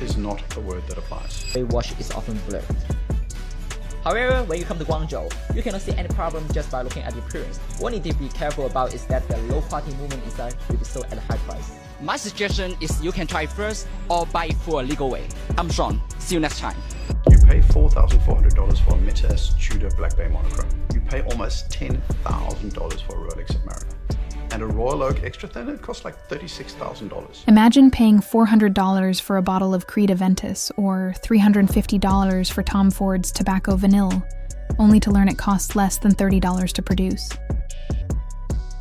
is not a word that applies. The watch is often blurred. However, when you come to Guangzhou, you cannot see any problem just by looking at the appearance. What you need to be careful about is that the low quality movement inside will be sold at a high price. My suggestion is you can try first or buy it for a legal way. I'm Sean. See you next time. You pay $4,400 for a Mitas Tudor Black Bay monochrome. You pay almost $10,000 for a Rolex Submariner. And a Royal Oak Extra Thin, it costs like $36,000. Imagine paying $400 for a bottle of Creed Aventus or $350 for Tom Ford's Tobacco Vanille, only to learn it costs less than $30 to produce.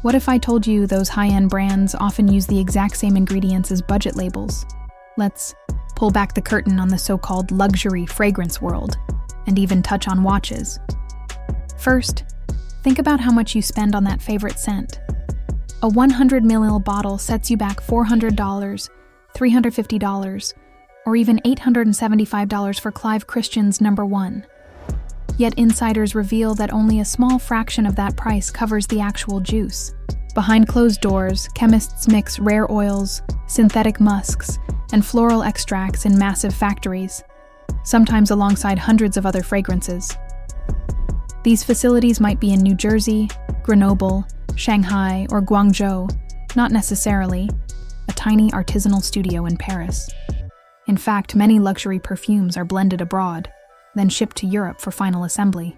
What if I told you those high-end brands often use the exact same ingredients as budget labels? Let's pull back the curtain on the so-called luxury fragrance world, and even touch on watches. First, think about how much you spend on that favorite scent. A 100 ml bottle sets you back $400, $350, or even $875 for Clive Christian's No. 1. Yet insiders reveal that only a small fraction of that price covers the actual juice. Behind closed doors, chemists mix rare oils, synthetic musks, and floral extracts in massive factories, sometimes alongside hundreds of other fragrances. These facilities might be in New Jersey, Grenoble, Shanghai, or Guangzhou, not necessarily a tiny artisanal studio in Paris. In fact, many luxury perfumes are blended abroad, then shipped to Europe for final assembly.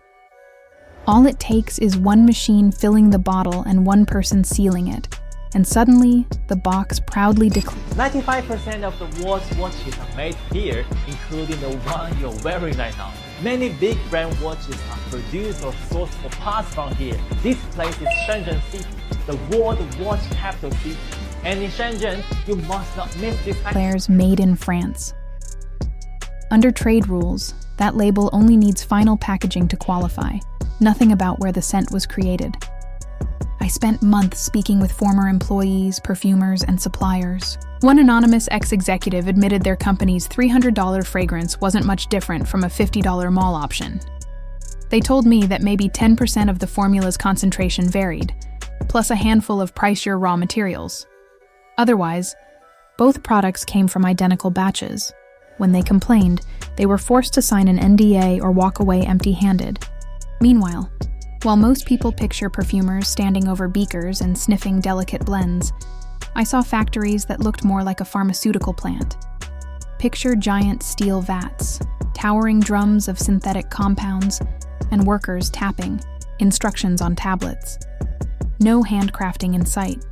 All it takes is one machine filling the bottle and one person sealing it, and suddenly, the box proudly declares 95% of the watches are made here, including the one you're wearing right now. Many big brand watches are produced or sourced for parts from here. This place is Shenzhen City, the world watch capital city. And in Shenzhen, you must not miss this declares made in France. Under trade rules, that label only needs final packaging to qualify, nothing about where the scent was created. I spent months speaking with former employees, perfumers, and suppliers. One anonymous ex-executive admitted their company's $300 fragrance wasn't much different from a $50 mall option. They told me that maybe 10% of the formula's concentration varied, plus a handful of pricier raw materials. Otherwise, both products came from identical batches. When they complained, they were forced to sign an NDA or walk away empty-handed. Meanwhile, while most people picture perfumers standing over beakers and sniffing delicate blends, I saw factories that looked more like a pharmaceutical plant. Picture giant steel vats, towering drums of synthetic compounds, and workers tapping, instructions on tablets. No handcrafting in sight,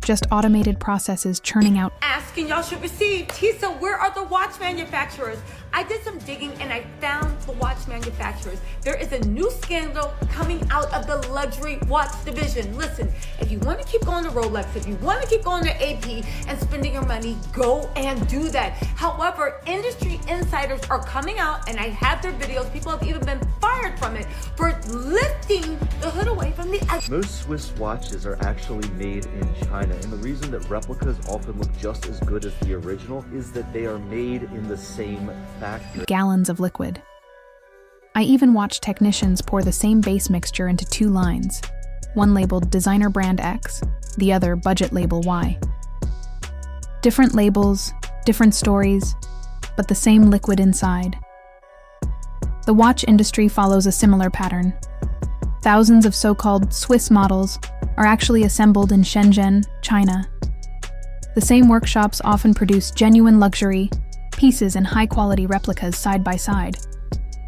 just automated processes churning out. Asking y'all should receive. Tisa, where are the watch manufacturers? I did some digging and I found the watch manufacturers. There is a new scandal coming out of the luxury watch division. Listen, if you want to keep going to Rolex, if you want to keep going to AP and spending your money, go and do that. However, industry insiders are coming out, and I have their videos. People have even been fired from it for lifting the hood away from the... Most Swiss watches are actually made in China, and the reason that replicas often look just as good as the original is that they are made in the same factory. Gallons of liquid. I even watched technicians pour the same base mixture into two lines, one labeled designer brand X, the other budget label Y. Different labels, different stories, but the same liquid inside. The watch industry follows a similar pattern. Thousands of so-called Swiss models are actually assembled in Shenzhen, China. The same workshops often produce genuine luxury pieces and high-quality replicas side by side.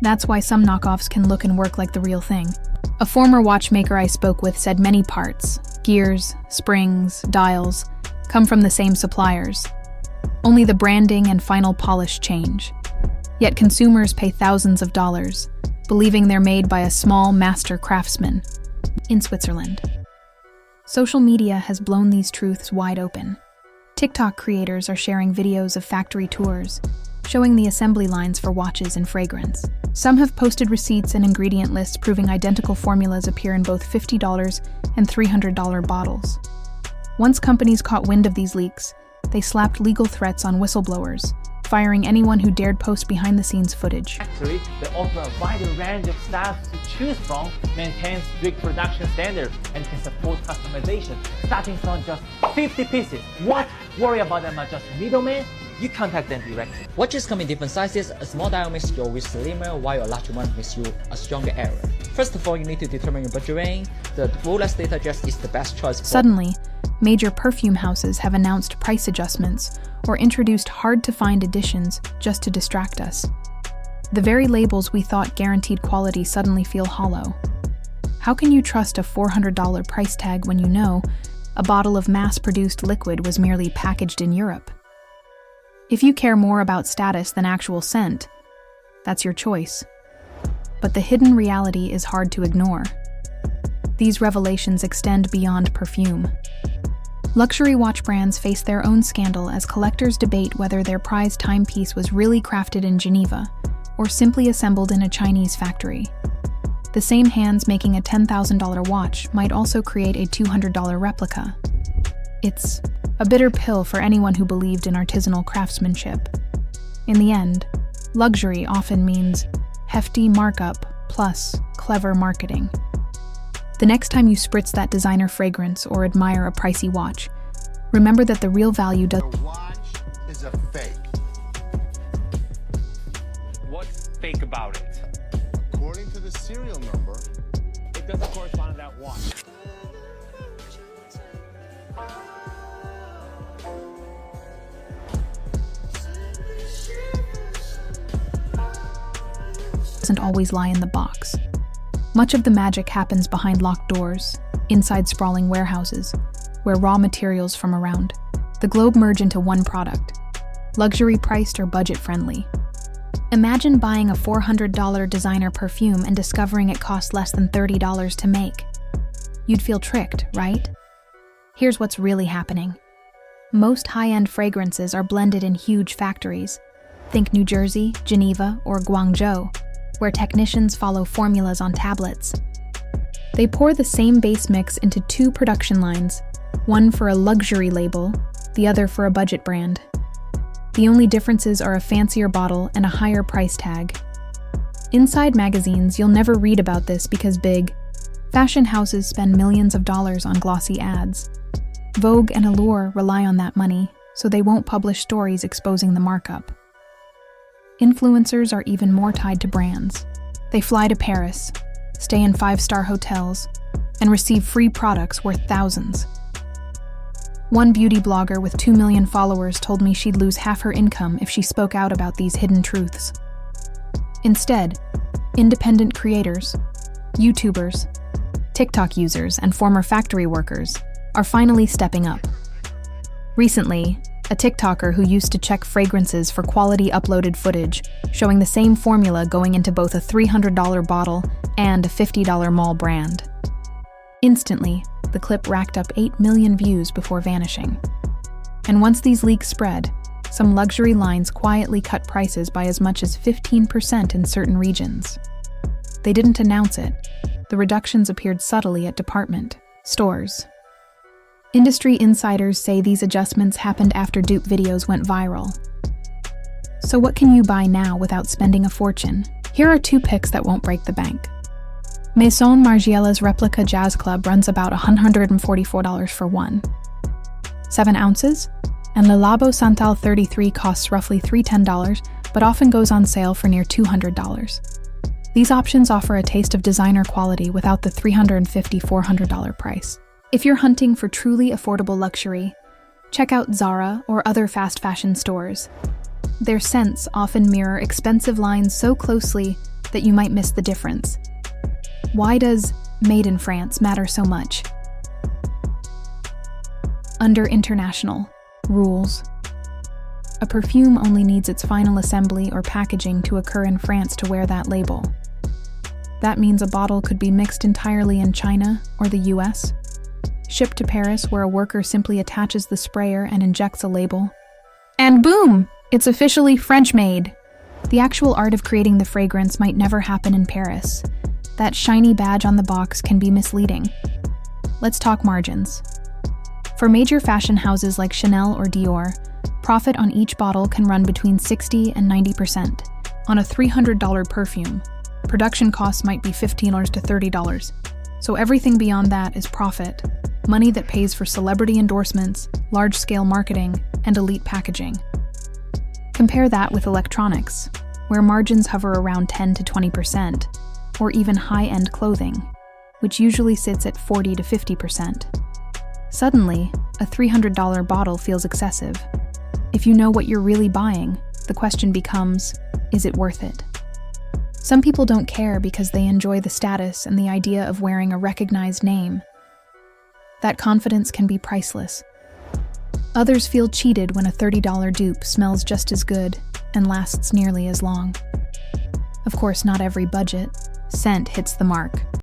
That's why some knockoffs can look and work like the real thing. A former watchmaker I spoke with said many parts, gears, springs, dials, come from the same suppliers. Only the branding and final polish change. Yet consumers pay thousands of dollars, believing they're made by a small master craftsman in Switzerland. Social media has blown these truths wide open. TikTok creators are sharing videos of factory tours, showing the assembly lines for watches and fragrance. Some have posted receipts and ingredient lists proving identical formulas appear in both $50 and $300 bottles. Once companies caught wind of these leaks, they slapped legal threats on whistleblowers, firing anyone who dared post behind-the-scenes footage. Actually, they offer a wider range of styles to choose from, maintain strict production standards, and can support customization, starting from just 50 pieces. What? Worry about them are just middlemen? you contact them directly. Watches come in different sizes. A small dial makes your wrist slimmer, while a larger one makes you a stronger error. First of all, you need to determine your budget range. The Rolex data dress is the best choice. Suddenly, major perfume houses have announced price adjustments or introduced hard-to-find editions just to distract us. The very labels we thought guaranteed quality suddenly feel hollow. How can you trust a $400 price tag when you know a bottle of mass-produced liquid was merely packaged in Europe? If you care more about status than actual scent, that's your choice. But the hidden reality is hard to ignore. These revelations extend beyond perfume. Luxury watch brands face their own scandal as collectors debate whether their prized timepiece was really crafted in Geneva or simply assembled in a Chinese factory. The same hands making a $10,000 watch might also create a $200 replica. It's a bitter pill for anyone who believed in artisanal craftsmanship. In the end, luxury often means hefty markup plus clever marketing. The next time you spritz that designer fragrance or admire a pricey watch, remember that the real value does. The watch is a fake. What's fake about it? According to the serial number, It doesn't correspond to that watch. Doesn't always lie in the box. Much of the magic happens behind locked doors, inside sprawling warehouses, where raw materials from around the globe merge into one product, luxury-priced or budget-friendly. Imagine buying a $400 designer perfume and discovering it cost less than $30 to make. You'd feel tricked, right? Here's what's really happening. Most high-end fragrances are blended in huge factories. Think New Jersey, Geneva, or Guangzhou, where technicians follow formulas on tablets. They pour the same base mix into 2 production lines, one for a luxury label, the other for a budget brand. The only differences are a fancier bottle and a higher price tag. Inside magazines, you'll never read about this because big fashion houses spend millions of dollars on glossy ads. Vogue and Allure rely on that money, so they won't publish stories exposing the markup. Influencers are even more tied to brands. They fly to Paris, stay in 5-star hotels, and receive free products worth thousands. One beauty blogger with 2 million followers told me she'd lose half her income if she spoke out about these hidden truths. Instead, independent creators, YouTubers, TikTok users, and former factory workers are finally stepping up. Recently, a TikToker who used to check fragrances for quality uploaded footage showing the same formula going into both a $300 bottle and a $50 mall brand. Instantly, the clip racked up 8 million views before vanishing. And once these leaks spread, some luxury lines quietly cut prices by as much as 15% in certain regions. They didn't announce it. The reductions appeared subtly at department stores. Industry insiders say these adjustments happened after dupe videos went viral. So what can you buy now without spending a fortune? Here are 2 picks that won't break the bank. Maison Margiela's replica Jazz Club runs about $144 for one. 7 ounces, and Le Labo Santal 33 costs roughly $310, but often goes on sale for near $200. These options offer a taste of designer quality without the $350–400 price. If you're hunting for truly affordable luxury, check out Zara or other fast fashion stores. Their scents often mirror expensive lines so closely that you might miss the difference. Why does "Made in France" matter so much? Under international rules, a perfume only needs its final assembly or packaging to occur in France to wear that label. That means a bottle could be mixed entirely in China or the US, shipped to Paris where a worker simply attaches the sprayer and injects a label. And boom! It's officially French-made! The actual art of creating the fragrance might never happen in Paris. That shiny badge on the box can be misleading. Let's talk margins. For major fashion houses like Chanel or Dior, profit on each bottle can run between 60 and 90%. On a $300 perfume, production costs might be $15 to $30. So everything beyond that is profit, money that pays for celebrity endorsements, large-scale marketing, and elite packaging. Compare that with electronics, where margins hover around 10 to 20%, or even high-end clothing, which usually sits at 40 to 50%. Suddenly, a $300 bottle feels excessive. If you know what you're really buying, the question becomes, is it worth it? Some people don't care because they enjoy the status and the idea of wearing a recognized name. That confidence can be priceless. Others feel cheated when a $30 dupe smells just as good and lasts nearly as long. Of course, not every budget scent hits the mark.